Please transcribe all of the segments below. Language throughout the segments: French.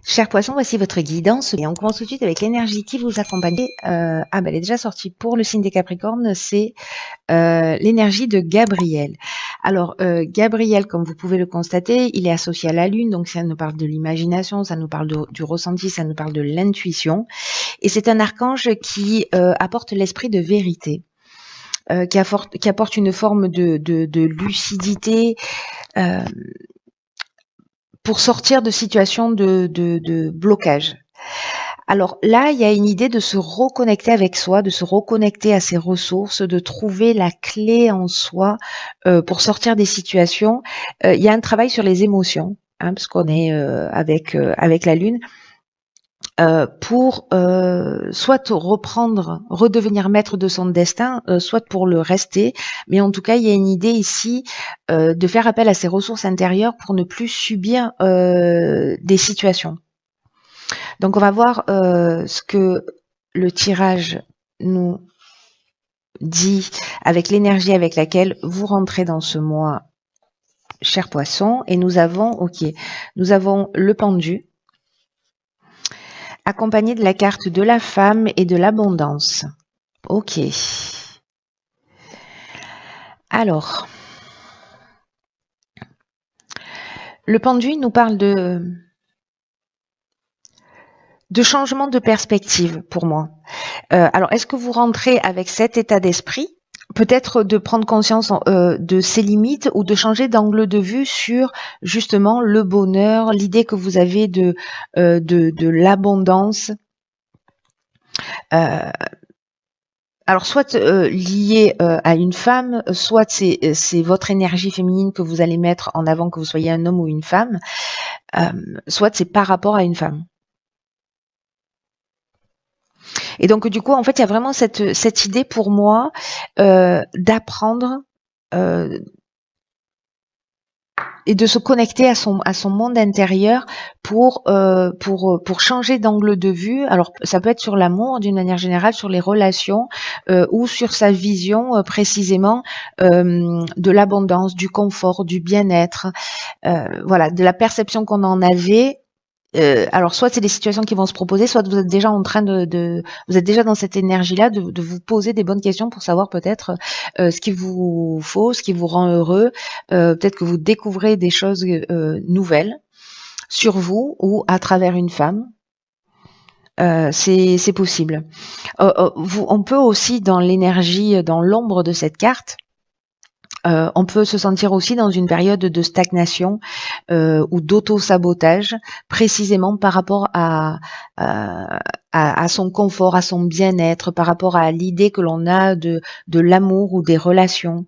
Chers poissons, voici votre guidance et on commence tout de suite avec l'énergie qui vous accompagne. Elle est déjà sortie pour le signe des Capricornes, c'est l'énergie de Gabriel. Alors, Gabriel, comme vous pouvez le constater, il est associé à la Lune, donc ça nous parle de l'imagination, ça nous parle du ressenti, ça nous parle de l'intuition. Et c'est un archange qui apporte l'esprit de vérité. Qui apporte une forme de lucidité, euh, pour sortir de situations de blocage. Alors là, il y a une idée de se reconnecter avec soi, de se reconnecter à ses ressources, de trouver la clé en soi pour sortir des situations. Il y a un travail sur les émotions, parce qu'on est avec la Lune, pour soit reprendre, redevenir maître de son destin, soit pour le rester. Mais en tout cas, il y a une idée ici de faire appel à ses ressources intérieures pour ne plus subir des situations. Donc on va voir ce que le tirage nous dit avec l'énergie avec laquelle vous rentrez dans ce mois, cher poisson. Et nous avons le pendu, accompagné de la carte de la femme et de l'abondance. Ok. Alors, le pendu nous parle de changement de perspective pour moi. Alors, est-ce que vous rentrez avec cet état d'esprit? Peut-être de prendre conscience de ses limites ou de changer d'angle de vue sur justement le bonheur, l'idée que vous avez de l'abondance. Alors soit lié à une femme, soit c'est votre énergie féminine que vous allez mettre en avant, que vous soyez un homme ou une femme, soit c'est par rapport à une femme. Et donc du coup, en fait, il y a vraiment cette idée pour moi d'apprendre et de se connecter à son monde intérieur pour changer d'angle de vue. Alors ça peut être sur l'amour d'une manière générale, sur les relations ou sur sa vision précisément de l'abondance, du confort, du bien-être, voilà, de la perception qu'on en avait. Alors soit c'est des situations qui vont se proposer, soit vous êtes déjà en train vous êtes déjà dans cette énergie-là de vous poser des bonnes questions pour savoir peut-être ce qu'il vous faut, ce qui vous rend heureux. Peut-être que vous découvrez des choses nouvelles sur vous ou à travers une femme. C'est possible. On peut aussi dans l'énergie, dans l'ombre de cette carte, on peut se sentir aussi dans une période de stagnation ou d'auto-sabotage, précisément par rapport à son confort, à son bien-être, par rapport à l'idée que l'on a de l'amour ou des relations.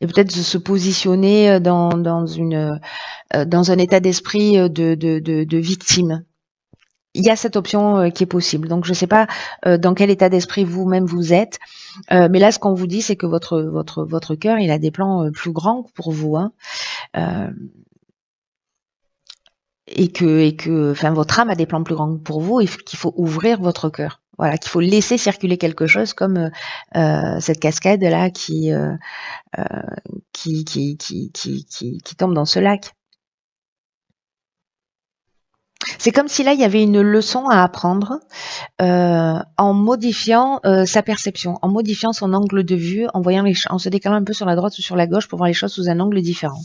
Et peut-être de se positionner dans un état d'esprit de victime. Il y a cette option qui est possible. Donc, je ne sais pas dans quel état d'esprit vous-même vous êtes, mais là, ce qu'on vous dit, c'est que votre cœur, il a des plans plus grands pour vous, hein, enfin, votre âme a des plans plus grands pour vous, et qu'il faut ouvrir votre cœur. Voilà, qu'il faut laisser circuler quelque chose comme cette cascade là qui tombe dans ce lac. C'est comme si là il y avait une leçon à apprendre en modifiant sa perception, en modifiant son angle de vue, en se décalant un peu sur la droite ou sur la gauche pour voir les choses sous un angle différent.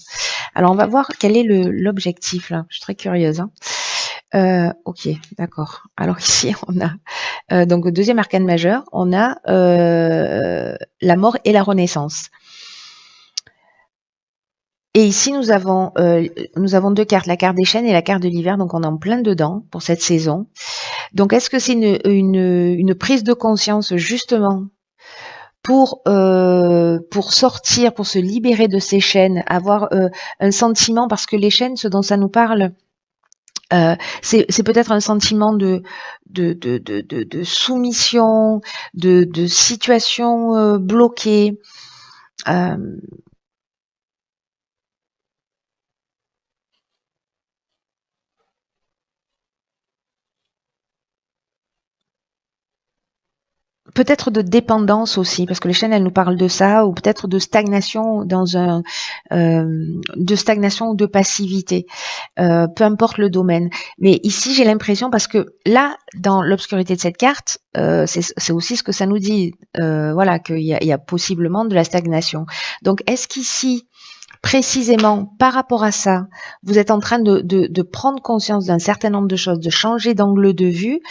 Alors on va voir quel est l'objectif là. Je suis très curieuse. Hein. Ok, d'accord. Alors ici on a donc deuxième arcane majeur, on a la mort et la renaissance. Et ici, nous avons deux cartes, la carte des chênes et la carte de l'hiver, donc on est en plein dedans pour cette saison. Donc, est-ce que c'est une prise de conscience justement pour sortir, pour se libérer de ces chaînes, avoir un sentiment, parce que les chaînes, ce dont ça nous parle, c'est peut-être un sentiment de soumission, de situation bloquée. peut-être de dépendance aussi, parce que les chaînes, elles nous parlent de ça, ou peut-être de stagnation de stagnation ou de passivité, peu importe le domaine. Mais ici, j'ai l'impression, parce que là, dans l'obscurité de cette carte, c'est aussi ce que ça nous dit, voilà, qu'il y a possiblement de la stagnation. Donc, est-ce qu'ici, précisément par rapport à ça, vous êtes en train de prendre conscience d'un certain nombre de choses, de changer d'angle de vue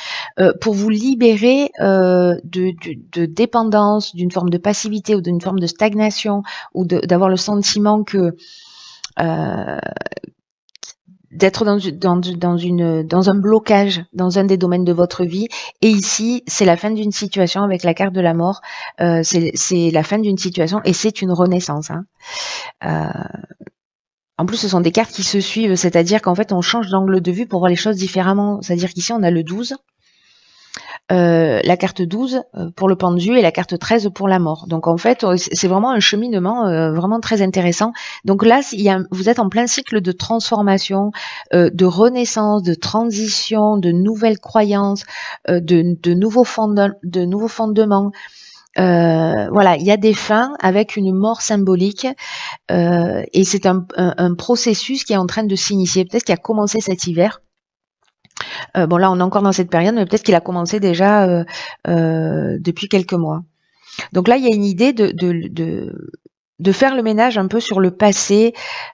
pour vous libérer de dépendance, d'une forme de passivité ou d'une forme de stagnation, ou d'avoir le sentiment que d'être dans un blocage dans un des domaines de votre vie. Et ici, c'est la fin d'une situation avec la carte de la mort. C'est la fin d'une situation et c'est une renaissance. Hein. En plus, ce sont des cartes qui se suivent, c'est-à-dire qu'en fait, on change d'angle de vue pour voir les choses différemment. C'est-à-dire qu'ici, on a le 12, la carte 12 pour le pendu et la carte 13 pour la mort. Donc en fait, c'est vraiment un cheminement vraiment très intéressant. Donc là, vous êtes en plein cycle de transformation, de renaissance, de transition, de nouvelles croyances, de nouveaux fondements. Voilà, il y a des fins avec une mort symbolique et c'est un processus qui est en train de s'initier, peut-être qui a commencé cet hiver. Bon là on est encore dans cette période, mais peut-être qu'il a commencé déjà depuis quelques mois. Donc là il y a une idée de faire le ménage un peu sur le passé,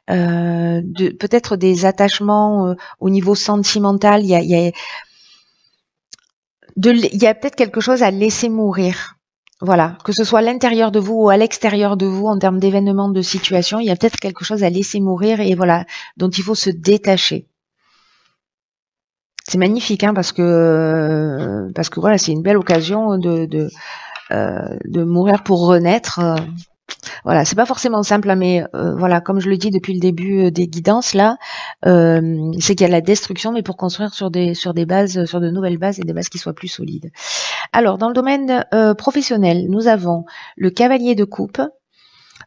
de peut-être des attachements au niveau sentimental. Il y a peut-être quelque chose à laisser mourir. Voilà, que ce soit à l'intérieur de vous ou à l'extérieur de vous en termes d'événements, de situations, il y a peut-être quelque chose à laisser mourir et voilà, dont il faut se détacher. C'est magnifique, hein, parce que voilà, c'est une belle occasion de mourir pour renaître. Voilà, c'est pas forcément simple, hein, mais voilà, comme je le dis depuis le début des guidances là, c'est qu'il y a la destruction, mais pour construire sur des bases, sur de nouvelles bases et des bases qui soient plus solides. Alors, dans le domaine professionnel, nous avons le cavalier de coupe,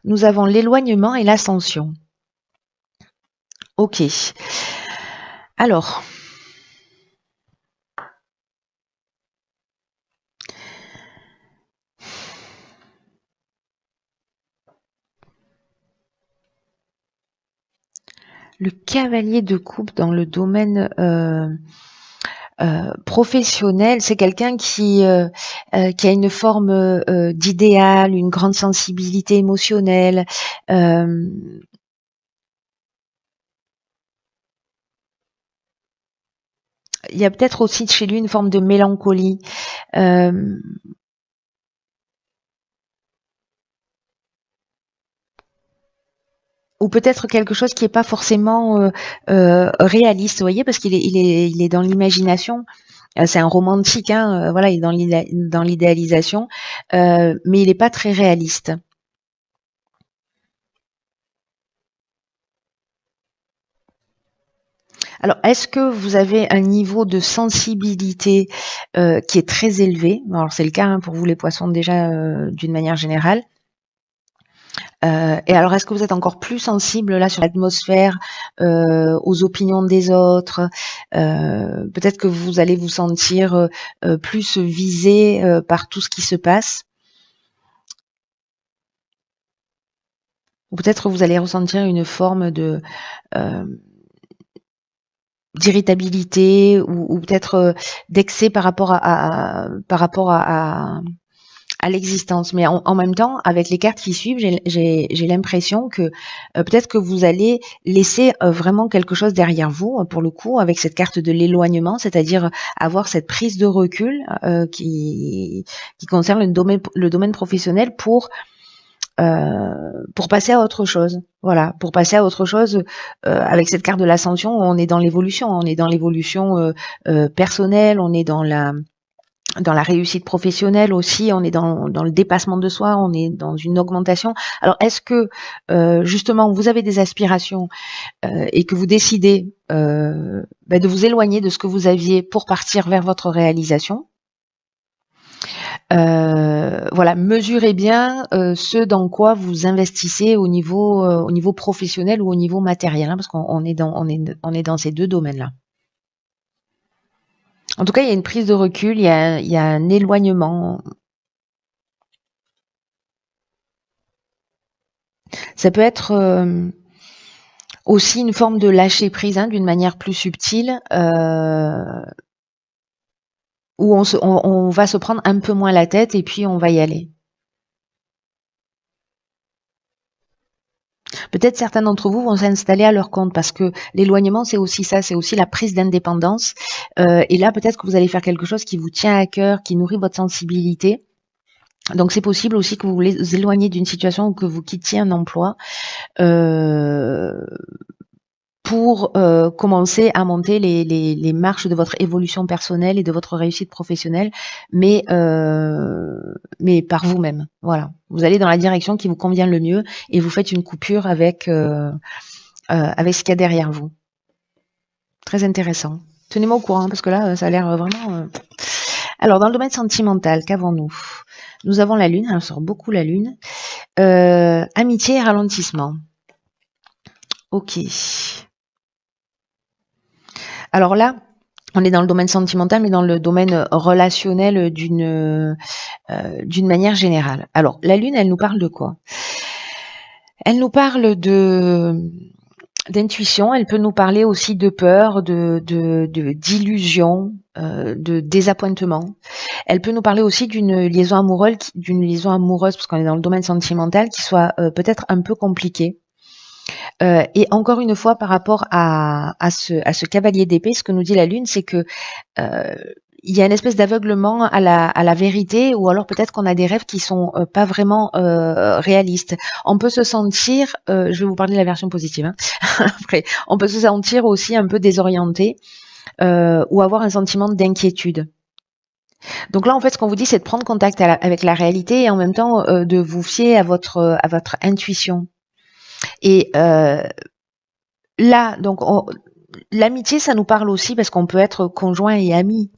nous avons l'éloignement et l'ascension. Ok. Alors. Le cavalier de coupe dans le domaine professionnel, c'est quelqu'un qui a une forme d'idéal, une grande sensibilité émotionnelle. Il y a peut-être aussi chez lui une forme de mélancolie. Ou peut-être quelque chose qui n'est pas forcément réaliste, vous voyez, parce qu'il est dans l'imagination. C'est un romantique, hein, voilà, il est dans l'idéalisation, mais il n'est pas très réaliste. Alors, est-ce que vous avez un niveau de sensibilité qui est très élevé? Alors, c'est le cas hein, pour vous les poissons déjà d'une manière générale. Et alors, est-ce que vous êtes encore plus sensible là sur l'atmosphère, aux opinions des autres? Peut-être que vous allez vous sentir plus visé par tout ce qui se passe. Ou peut-être que vous allez ressentir une forme d'irritabilité ou peut-être d'excès par rapport à l'existence. Mais en même temps, avec les cartes qui suivent, j'ai l'impression que peut-être que vous allez laisser vraiment quelque chose derrière vous, pour le coup, avec cette carte de l'éloignement, c'est-à-dire avoir cette prise de recul qui concerne le domaine professionnel pour passer à autre chose. Voilà, pour passer à autre chose avec cette carte de l'ascension, on est dans l'évolution, personnelle, on est dans la réussite professionnelle aussi, on est dans le dépassement de soi, on est dans une augmentation. Alors, est-ce que justement vous avez des aspirations et que vous décidez de vous éloigner de ce que vous aviez pour partir vers votre réalisation? Voilà, mesurez bien ce dans quoi vous investissez au niveau professionnel ou au niveau matériel, hein, parce qu'on est dans ces deux domaines-là. En tout cas, il y a une prise de recul, il y a un éloignement Ça peut être aussi une forme de lâcher prise, hein, d'une manière plus subtile, où on va se prendre un peu moins la tête et puis on va y aller. Peut-être certains d'entre vous vont s'installer à leur compte parce que l'éloignement, c'est aussi ça, c'est aussi la prise d'indépendance. Et là, peut-être que vous allez faire quelque chose qui vous tient à cœur, qui nourrit votre sensibilité. Donc c'est possible aussi que vous vous éloigniez d'une situation ou que vous quittiez un emploi pour commencer à monter les marches de votre évolution personnelle et de votre réussite professionnelle, mais par vous-même. Voilà, vous allez dans la direction qui vous convient le mieux et vous faites une coupure avec ce qu'il y a derrière vous. Très intéressant. Tenez-moi au courant parce que là, ça a l'air vraiment. Alors, dans le domaine sentimental, qu'avons-nous? Nous avons la Lune, elle sort beaucoup la Lune. Amitié et ralentissement. Ok. Alors là, on est dans le domaine sentimental, mais dans le domaine relationnel d'une manière générale. Alors, la Lune, elle nous parle de quoi? Elle nous parle d'intuition, elle peut nous parler aussi de peur, d'illusion, de désappointement. Elle peut nous parler aussi d'une liaison amoureuse, parce qu'on est dans le domaine sentimental, qui soit peut-être un peu compliquée. Et encore une fois, par rapport à ce cavalier d'épée, ce que nous dit la Lune, c'est que il y a une espèce d'aveuglement à la vérité, ou alors peut-être qu'on a des rêves qui sont pas vraiment réalistes. On peut se sentir, je vais vous parler de la version positive, hein. Après, on peut se sentir aussi un peu désorienté ou avoir un sentiment d'inquiétude. Donc là, en fait, ce qu'on vous dit, c'est de prendre contact avec la réalité et en même temps de vous fier à votre intuition. Et là, donc, l'amitié, ça nous parle aussi parce qu'on peut être conjoint et ami,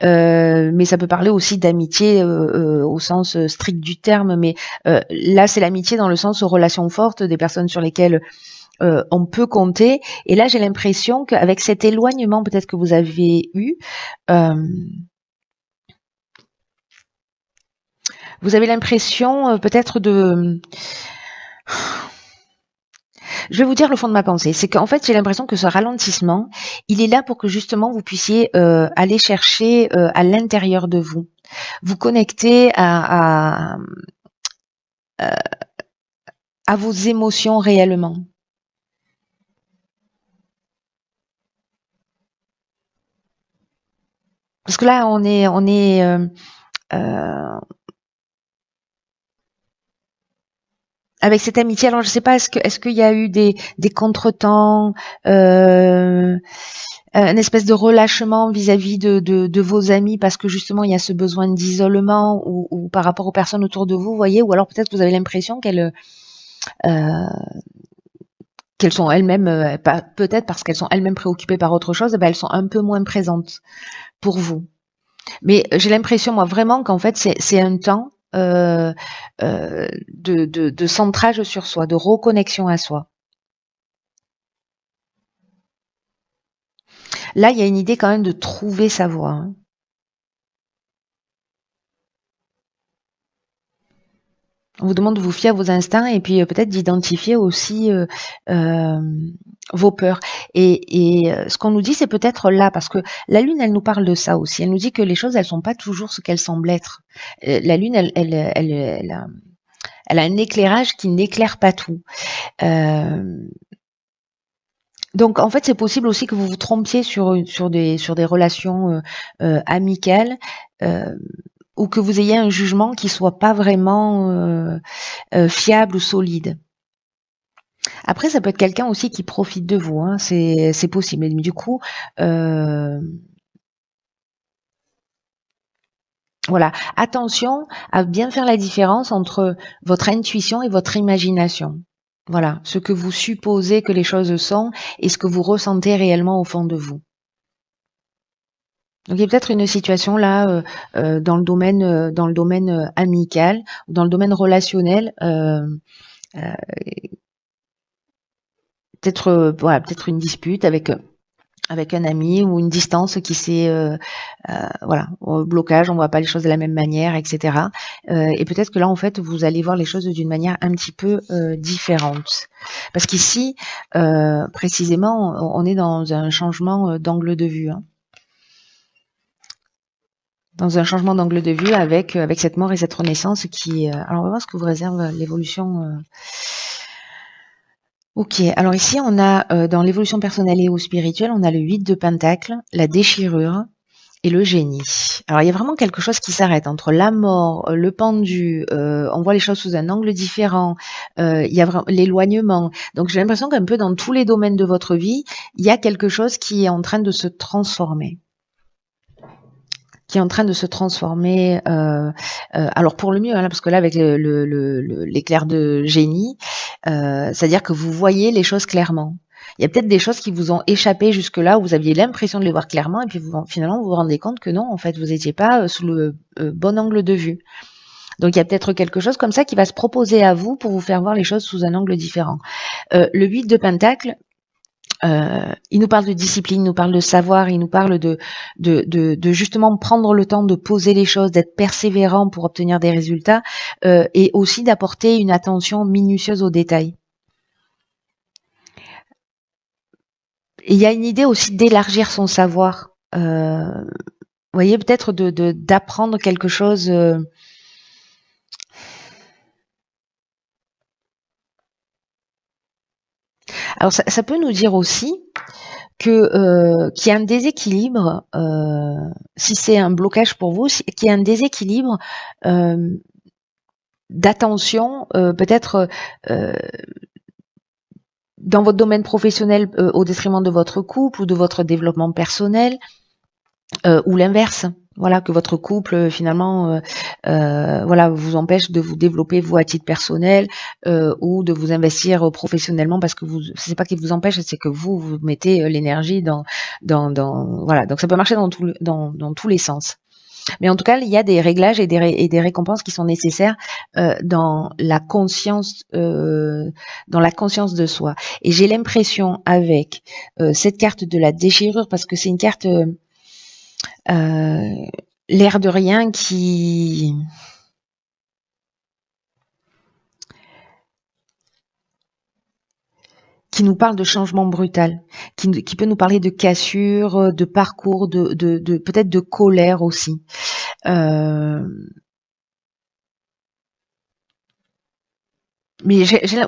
mais ça peut parler aussi d'amitié au sens strict du terme. Mais là, c'est l'amitié dans le sens relations fortes, des personnes sur lesquelles on peut compter. Et là, j'ai l'impression qu'avec cet éloignement peut-être que vous avez eu, vous avez l'impression peut-être de... Je vais vous dire le fond de ma pensée. C'est qu'en fait, j'ai l'impression que ce ralentissement, il est là pour que justement vous puissiez aller chercher à l'intérieur de vous, vous connecter à vos émotions réellement. Parce que là, on est avec cette amitié. Alors, je sais pas, est-ce qu'il y a eu des contretemps, une espèce de relâchement vis-à-vis de vos amis parce que justement il y a ce besoin d'isolement ou par rapport aux personnes autour de vous, vous voyez, ou alors peut-être que vous avez l'impression qu'elles sont elles-mêmes, peut-être parce qu'elles sont elles-mêmes préoccupées par autre chose, elles sont un peu moins présentes pour vous. Mais j'ai l'impression, moi, vraiment qu'en fait, c'est un temps de centrage sur soi, de reconnexion à soi. Là, il y a une idée quand même de trouver sa voie, hein. On vous demande de vous fier à vos instincts et puis peut-être d'identifier aussi euh, vos peurs. Et ce qu'on nous dit, c'est peut-être là, parce que la Lune, elle nous parle de ça aussi. Elle nous dit que les choses, elles sont pas toujours ce qu'elles semblent être. La Lune, elle a un éclairage qui n'éclaire pas tout. Euh, donc en fait, c'est possible aussi que vous vous trompiez sur des relations amicales. Ou que vous ayez un jugement qui soit pas vraiment fiable ou solide. Après, ça peut être quelqu'un aussi qui profite de vous, hein, c'est possible. Mais du coup, voilà, attention à bien faire la différence entre votre intuition et votre imagination. Voilà, ce que vous supposez que les choses sont et ce que vous ressentez réellement au fond de vous. Donc il y a peut-être une situation là dans le domaine amical ou dans le domaine relationnel, peut-être voilà, peut-être une dispute avec avec un ami ou une distance qui s'est voilà, blocage, on voit pas les choses de la même manière, etc. Et peut-être que là, en fait, vous allez voir les choses d'une manière un petit peu différente. Parce qu'ici, précisément, on est dans un changement d'angle de vue. Hein. Dans un changement d'angle de vue avec cette mort et cette renaissance qui... alors, on va voir ce que vous réserve l'évolution... Ok, alors ici, on a, dans l'évolution personnelle et ou spirituelle, on a le 8 de Pentacle, la déchirure, et le génie. Alors il y a vraiment quelque chose qui s'arrête entre la mort, le pendu, on voit les choses sous un angle différent, il y a vraiment l'éloignement. Donc j'ai l'impression qu'un peu dans tous les domaines de votre vie, il y a quelque chose qui est en train de se transformer. Qui est en train de se transformer, alors pour le mieux, hein, parce que là avec l'éclair de génie, c'est-à-dire que vous voyez les choses clairement. Il y a peut-être des choses qui vous ont échappé jusque-là, où vous aviez l'impression de les voir clairement, et puis finalement vous vous rendez compte que non, en fait, vous n'étiez pas sous le bon angle de vue. Donc il y a peut-être quelque chose comme ça qui va se proposer à vous pour vous faire voir les choses sous un angle différent. Le 8 de Pentacle, il nous parle de discipline, il nous parle de savoir, il nous parle de justement prendre le temps de poser les choses, d'être persévérant pour obtenir des résultats, et aussi d'apporter une attention minutieuse aux détails. Et il y a une idée aussi d'élargir son savoir. Vous voyez, peut-être d'apprendre quelque chose. Alors ça peut nous dire aussi que qu'il y a un déséquilibre, si c'est un blocage pour vous, qu'il y a un déséquilibre d'attention, peut-être dans votre domaine professionnel au détriment de votre couple ou de votre développement personnel, ou l'inverse. Voilà, que votre couple finalement voilà, vous empêche de vous développer vous à titre personnel ou de vous investir professionnellement parce que c'est pas qu'il vous empêche, c'est que vous mettez l'énergie dans voilà. Donc ça peut marcher dans tous les sens. Mais en tout cas, il y a des réglages et des récompenses qui sont nécessaires dans la conscience de soi. Et j'ai l'impression avec cette carte de la déchirure, parce que c'est une carte l'air de rien qui nous parle de changement brutal, qui peut nous parler de cassure, de parcours, de peut-être de colère aussi. Mais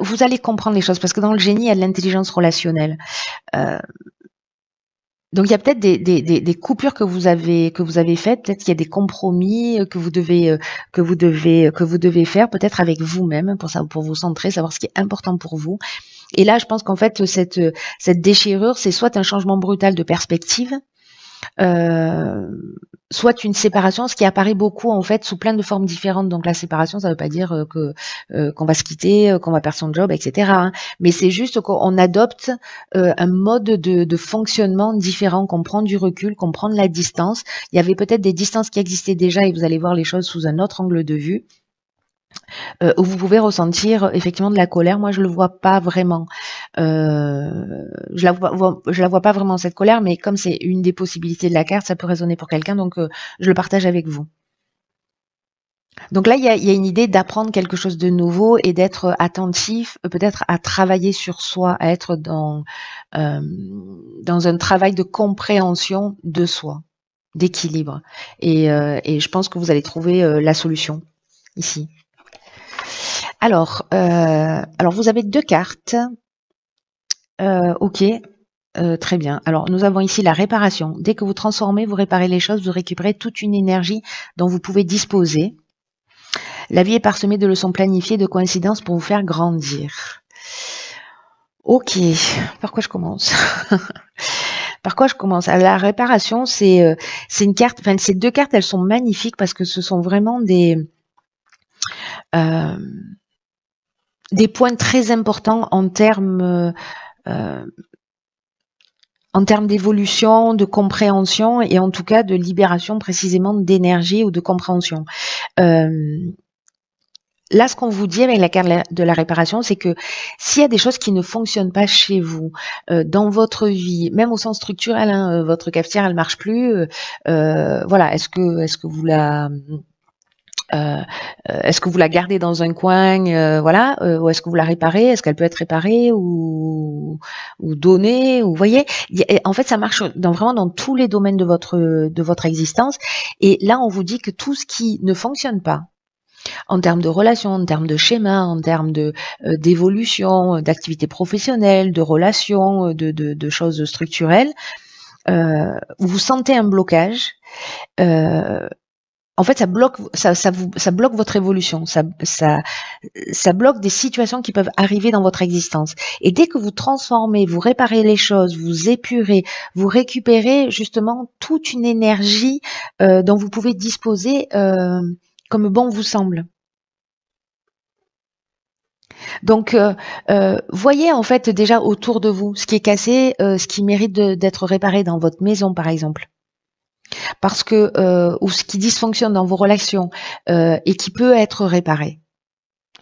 vous allez comprendre les choses parce que dans le génie, il y a de l'intelligence relationnelle. Donc il y a peut-être des coupures que vous avez faites, peut-être qu'il y a des compromis que vous devez faire, peut-être avec vous-même pour vous centrer, savoir ce qui est important pour vous. Et là, je pense qu'en fait cette déchirure, c'est soit un changement brutal de perspective, soit une séparation, ce qui apparaît beaucoup en fait sous plein de formes différentes. Donc la séparation, ça ne veut pas dire qu'on va se quitter, qu'on va perdre son job, etc. Hein. Mais c'est juste qu'on adopte un mode de fonctionnement différent, qu'on prend du recul, qu'on prend de la distance. Il y avait peut-être des distances qui existaient déjà et vous allez voir les choses sous un autre angle de vue. Où vous pouvez ressentir effectivement de la colère. Moi, je le vois pas vraiment. Je la vois pas vraiment cette colère, mais comme c'est une des possibilités de la carte, ça peut résonner pour quelqu'un, donc je le partage avec vous. Donc là, il y a une idée d'apprendre quelque chose de nouveau et d'être attentif, peut-être à travailler sur soi, à être dans un travail de compréhension de soi, d'équilibre. Et je pense que vous allez trouver la solution ici. Alors vous avez 2 cartes. Ok, très bien. Alors, nous avons ici la réparation. Dès que vous transformez, vous réparez les choses, vous récupérez toute une énergie dont vous pouvez disposer. La vie est parsemée de leçons planifiées, de coïncidences pour vous faire grandir. Ok, par quoi je commence? Par quoi je commence? La réparation, c'est une carte, enfin ces 2 cartes, elles sont magnifiques parce que ce sont vraiment des points très importants en termes d'évolution, de compréhension et en tout cas de libération précisément d'énergie ou de compréhension. là, ce qu'on vous dit avec la carte de la réparation, c'est que s'il y a des choses qui ne fonctionnent pas chez vous, dans votre vie, même au sens structurel, hein, votre cafetière, elle marche plus, voilà, est-ce que vous la est-ce que vous la gardez dans un coin, voilà, ou est-ce que vous la réparez? Est-ce qu'elle peut être réparée ou donnée? Ou vous voyez, en fait, ça marche vraiment dans tous les domaines de votre existence. Et là, on vous dit que tout ce qui ne fonctionne pas en termes de relations, en termes de schéma, en termes d'évolution, d'activité professionnelle, de relations, de choses structurelles, vous sentez un blocage. En fait, ça bloque votre évolution, ça bloque des situations qui peuvent arriver dans votre existence. Et dès que vous transformez, vous réparez les choses, vous épurez, vous récupérez justement toute une énergie dont vous pouvez disposer comme bon vous semble. Donc, voyez en fait déjà autour de vous ce qui est cassé, ce qui mérite d'être réparé dans votre maison, par exemple. Parce que ou ce qui dysfonctionne dans vos relations et qui peut être réparé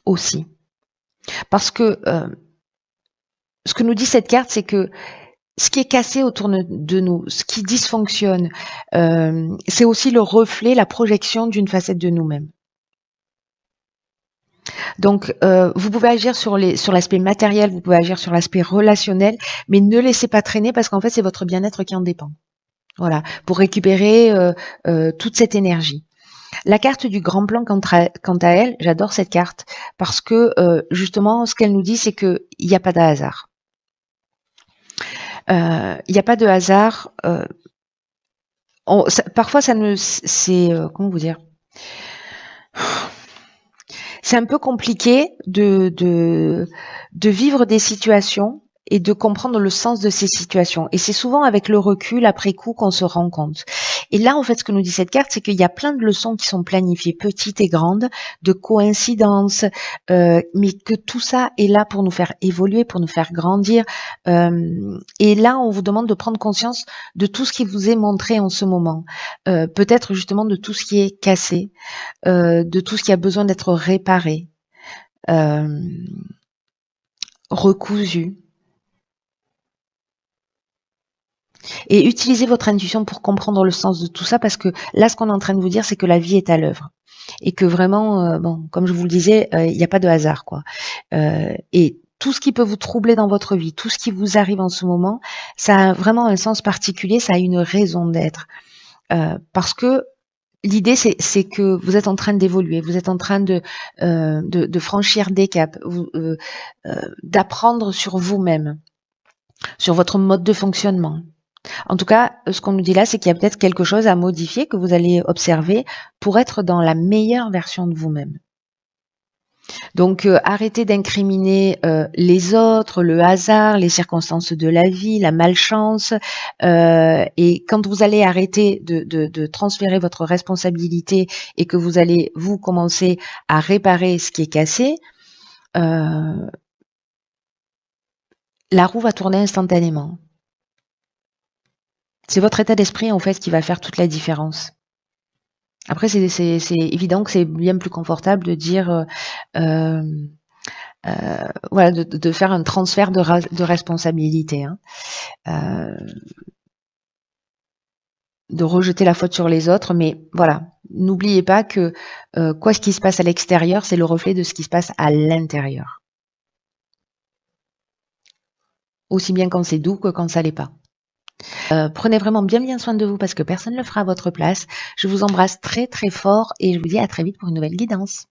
aussi. Parce que ce que nous dit cette carte, c'est que ce qui est cassé autour de nous, ce qui dysfonctionne, c'est aussi le reflet, la projection d'une facette de nous-mêmes. Donc, vous pouvez agir sur l'aspect matériel, vous pouvez agir sur l'aspect relationnel, mais ne laissez pas traîner parce qu'en fait, c'est votre bien-être qui en dépend. Voilà, pour récupérer toute cette énergie. La carte du grand plan, quant à elle, j'adore cette carte parce que justement, ce qu'elle nous dit, c'est qu'il n'y a pas de hasard. Il n'y a pas de hasard. Parfois, c'est comment vous dire, c'est un peu compliqué de vivre des situations et de comprendre le sens de ces situations. Et c'est souvent avec le recul, après coup, qu'on se rend compte. Et là, en fait, ce que nous dit cette carte, c'est qu'il y a plein de leçons qui sont planifiées, petites et grandes, de coïncidences, mais que tout ça est là pour nous faire évoluer, pour nous faire grandir. Et là, on vous demande de prendre conscience de tout ce qui vous est montré en ce moment. Peut-être justement de tout ce qui est cassé, de tout ce qui a besoin d'être réparé, recousu. Et utilisez votre intuition pour comprendre le sens de tout ça, parce que là, ce qu'on est en train de vous dire, c'est que la vie est à l'œuvre. Et que vraiment, bon, comme je vous le disais, il n'y a pas de hasard, quoi. Et tout ce qui peut vous troubler dans votre vie, tout ce qui vous arrive en ce moment, ça a vraiment un sens particulier, ça a une raison d'être. Parce que l'idée, c'est que vous êtes en train d'évoluer, vous êtes en train de franchir des caps, d'apprendre sur vous-même, sur votre mode de fonctionnement. En tout cas, ce qu'on nous dit là, c'est qu'il y a peut-être quelque chose à modifier que vous allez observer pour être dans la meilleure version de vous-même. Donc, arrêtez d'incriminer les autres, le hasard, les circonstances de la vie, la malchance. Et quand vous allez arrêter de transférer votre responsabilité et que vous allez, vous, commencer à réparer ce qui est cassé, la roue va tourner instantanément. C'est votre état d'esprit, en fait, qui va faire toute la différence. Après, c'est évident que c'est bien plus confortable de dire, voilà, de faire un transfert de responsabilité, hein. De rejeter la faute sur les autres, mais voilà, n'oubliez pas que quoi ce qui se passe à l'extérieur, c'est le reflet de ce qui se passe à l'intérieur. Aussi bien quand c'est doux que quand ça l'est pas. Prenez vraiment bien soin de vous parce que personne ne le fera à votre place. Je vous embrasse très très fort et je vous dis à très vite pour une nouvelle guidance.